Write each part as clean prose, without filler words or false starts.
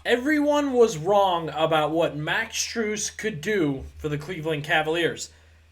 Everyone was wrong about what Max Strus could do for the Cleveland Cavaliers.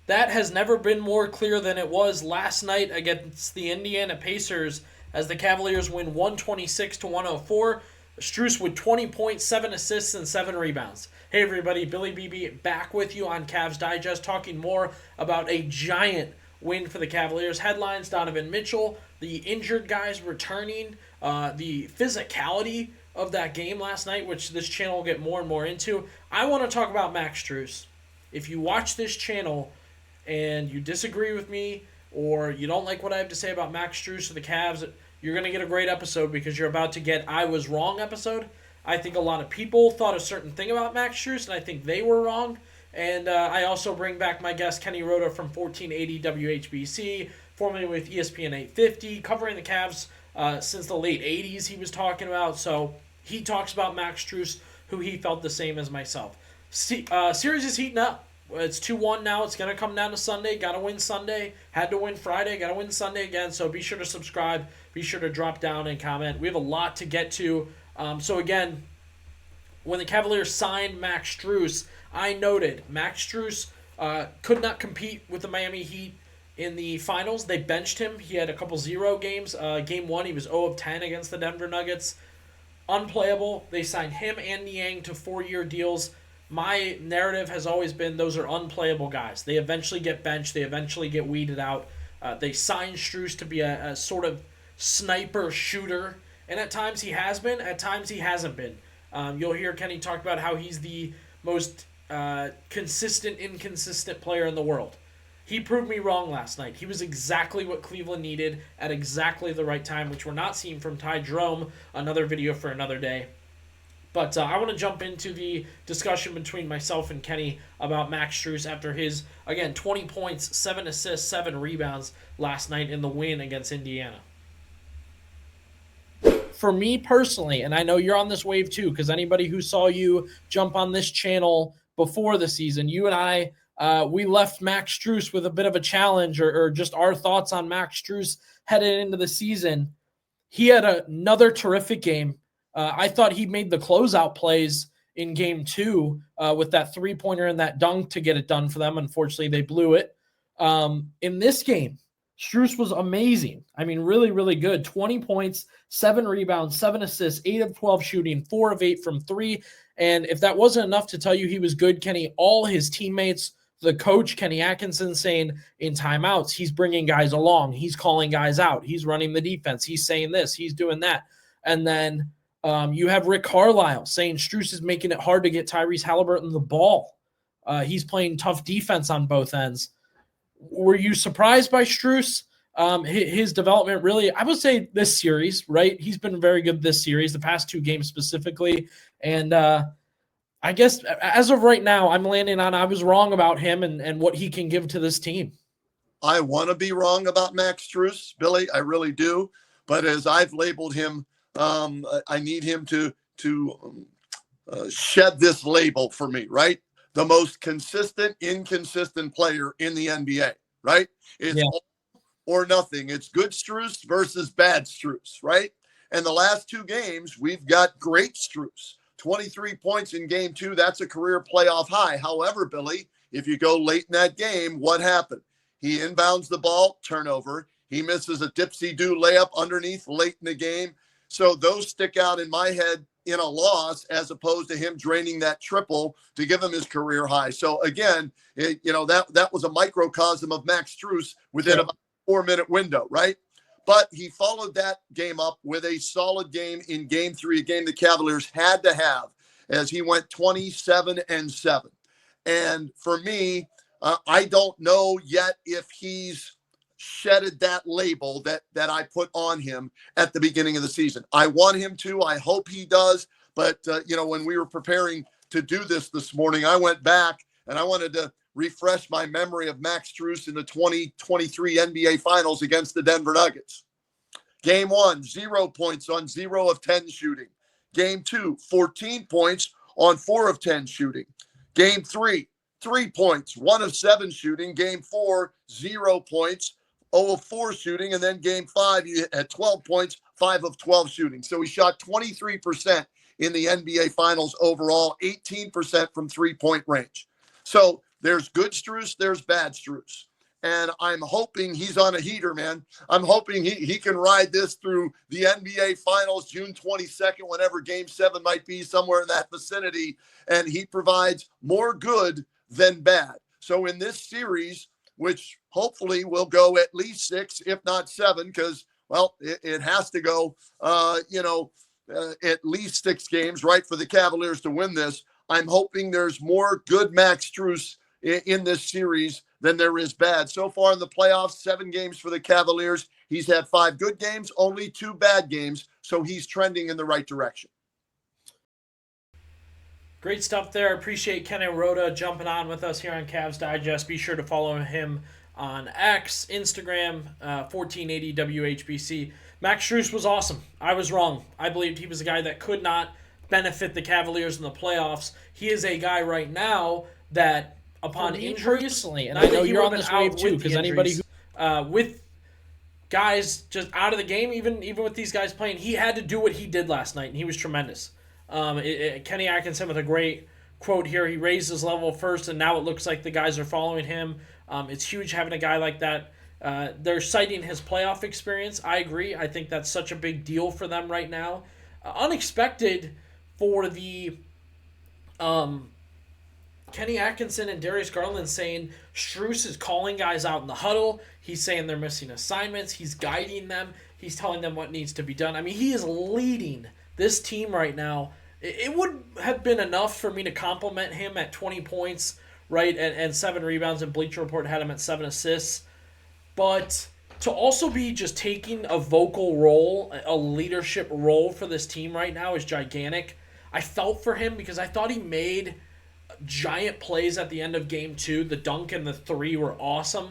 That has never been more clear than it was last night against the Indiana Pacers as the Cavaliers win 126 to 104. Strus with 20 points, 7 assists, and 7 rebounds. Hey everybody, Billy BB back with you on Cavs Digest, talking more about a giant win for the Cavaliers. Headlines: Donovan Mitchell, the injured guys returning, the physicality of that game last night, which this channel will get more and more into. I want to talk about Max Strus. If you watch this channel and you disagree with me or you don't like what I have to say about Max Strus or the Cavs, you're going to get a great episode because you're about to get I Was Wrong episode. I think a lot of people thought a certain thing about Max Strus, and I think they were wrong. And I also bring back my guest, Kenny Rhoda from 1480 WHBC, formerly with ESPN 850, covering the Cavs since the late 80s he was talking about. So he talks about Max Strus, who he felt the same as myself. Series is heating up. It's 2-1 now. It's going to come down to Sunday. Got to win Sunday. Had to win Friday. Got to win Sunday again. So be sure to subscribe. Be sure to drop down and comment. We have a lot to get to. So again, when the Cavaliers signed Max Strus, I noted Max Strus could not compete with the Miami Heat in the finals. They benched him. He had a couple zero games. Game 1, he was 0 of 10 against the Denver Nuggets. Unplayable. They signed him and Niang to 4-year deals. My narrative has always been those are unplayable guys. They eventually get benched. They eventually get weeded out. They signed Strus to be a sort of sniper shooter, and at times he has been. At times he hasn't been. You'll hear Kenny talk about how he's the most consistent, inconsistent player in the world. He proved me wrong last night. He was exactly what Cleveland needed at exactly the right time, which we're not seeing from Ty Jerome. Another video for another day. But I want to jump into the discussion between myself and Kenny about Max Strus after his, again, 20 points, 7 assists, 7 rebounds last night in the win against Indiana. For me personally, and I know you're on this wave too, because anybody who saw you jump on this channel before the season, you and I, we left Max Strus with a bit of a challenge or just our thoughts on Max Strus headed into the season. He had another terrific game. I thought he made the closeout plays in game 2 with that three-pointer and that dunk to get it done for them. Unfortunately, they blew it. In this game, Strus was amazing. I mean, really, really good. 20 points, 7 rebounds, 7 assists, 8 of 12 shooting, 4 of 8 from 3. And if that wasn't enough to tell you he was good, Kenny, all his teammates, the coach, Kenny Atkinson, saying in timeouts, he's bringing guys along. He's calling guys out. He's running the defense. He's saying this. He's doing that. And then you have Rick Carlisle saying Strus is making it hard to get Tyrese Halliburton the ball. He's playing tough defense on both ends. Were you surprised by Strus? His development really, I would say this series, right? He's been very good this series, the past 2 games specifically. And I guess as of right now, I'm landing on I was wrong about him and what he can give to this team. I want to be wrong about Max Strus, Billy. I really do. But as I've labeled him, I need him to shed this label for me, right? The most consistent, inconsistent player in the NBA, right? It's all or nothing. It's good Strus versus bad Strus, right? And the last 2 games, we've got great Strus. 23 points in game 2. That's a career playoff high. However, Billy, if you go late in that game, what happened? He inbounds the ball, turnover. He misses a dipsy-do layup underneath late in the game. So those stick out in my head in a loss as opposed to him draining that triple to give him his career high. So again, that was a microcosm of Max Strus within about a 4-minute window, right? But he followed that game up with a solid game in game 3, a game the Cavaliers had to have, as he went 27-7. And for me, I don't know yet if he's shedded that label that I put on him at the beginning of the season. I want him to. I hope he does. But, when we were preparing to do this morning, I went back and I wanted to refresh my memory of Max Strus in the 2023 NBA Finals against the Denver Nuggets. Game 1, 0 points on 0 of 10 shooting. Game 2, 14 points on 4 of 10 shooting. Game 3, 3 points, 1 of 7 shooting. Game 4, 0 points, 0 of 4 shooting. And then game 5, you had 12 points, 5 of 12 shooting. So he shot 23% in the NBA Finals overall, 18% from three-point range. So there's good Strus, there's bad Strus. And I'm hoping he's on a heater, man. I'm hoping he can ride this through the NBA Finals June 22nd, whenever Game 7 might be, somewhere in that vicinity. And he provides more good than bad. So in this series, which hopefully will go at least 6, if not 7, because, well, it has to go, at least 6 games, right, for the Cavaliers to win this. I'm hoping there's more good Max Strus in this series than there is bad. So far in the playoffs, 7 games for the Cavaliers. He's had 5 good games, only 2 bad games, so he's trending in the right direction. Great stuff there. Appreciate Kenny Rhoda jumping on with us here on Cavs Digest. Be sure to follow him on X, Instagram, 1480 WHBC. Max Strus was awesome. I was wrong. I believed he was a guy that could not benefit the Cavaliers in the playoffs. He is a guy right now that, upon injuries, and I know you're on this wave too, because anybody who with guys just out of the game, even with these guys playing, he had to do what he did last night, and he was tremendous. Kenny Atkinson with a great quote here. He raised his level first, and now it looks like the guys are following him. It's huge having a guy like that. They're citing his playoff experience. I agree. I think that's such a big deal for them right now. Unexpected for the Kenny Atkinson and Darius Garland saying Strus is calling guys out in the huddle. He's saying they're missing assignments. He's guiding them. He's telling them what needs to be done. I mean, he is leading this team right now. It would have been enough for me to compliment him at 20 points, right, and 7 rebounds, and Bleacher Report had him at 7 assists. But to also be just taking a vocal role, a leadership role for this team right now is gigantic. I felt for him because I thought he made giant plays at the end of Game 2. The dunk and the 3 were awesome,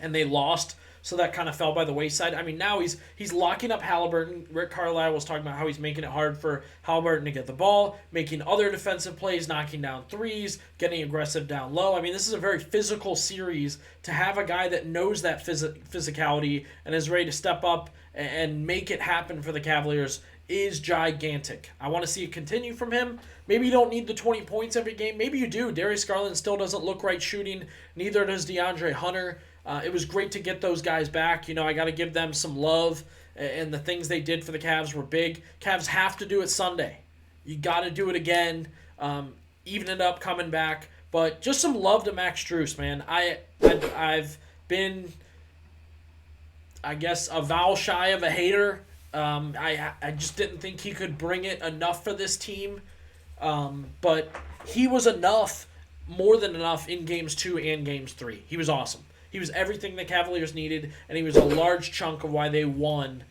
and they lost, so that kind of fell by the wayside. I mean, now he's locking up Halliburton. Rick Carlisle was talking about how he's making it hard for Halliburton to get the ball, making other defensive plays, knocking down threes, getting aggressive down low. I mean, this is a very physical series. To have a guy that knows that physicality and is ready to step up and make it happen for the Cavaliers is gigantic. I want to see it continue from him. Maybe you don't need the 20 points every game. Maybe you do. Darius Garland still doesn't look right shooting. Neither does DeAndre Hunter. It was great to get those guys back. You know, I got to give them some love, and the things they did for the Cavs were big. Cavs have to do it Sunday. You got to do it again, even it up coming back. But just some love to Max Strus, man. I've been, I guess, a vowel shy of a hater. I just didn't think he could bring it enough for this team. But he was enough, more than enough, in Games 2 and Games 3. He was awesome. He was everything the Cavaliers needed, and he was a large chunk of why they won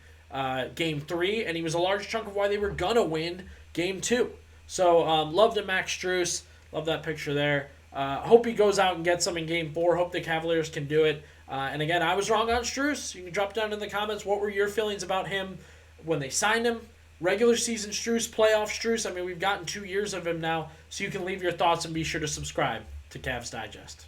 Game 3, and he was a large chunk of why they were going to win Game 2. So, love to Max Strus. Love that picture there. Hope he goes out and gets some in Game 4. Hope the Cavaliers can do it. And again, I was wrong on Strus. You can drop down in the comments. What were your feelings about him when they signed him? Regular season Strus, playoff Strus. I mean, we've gotten 2 years of him now, so you can leave your thoughts and be sure to subscribe to Cavs Digest.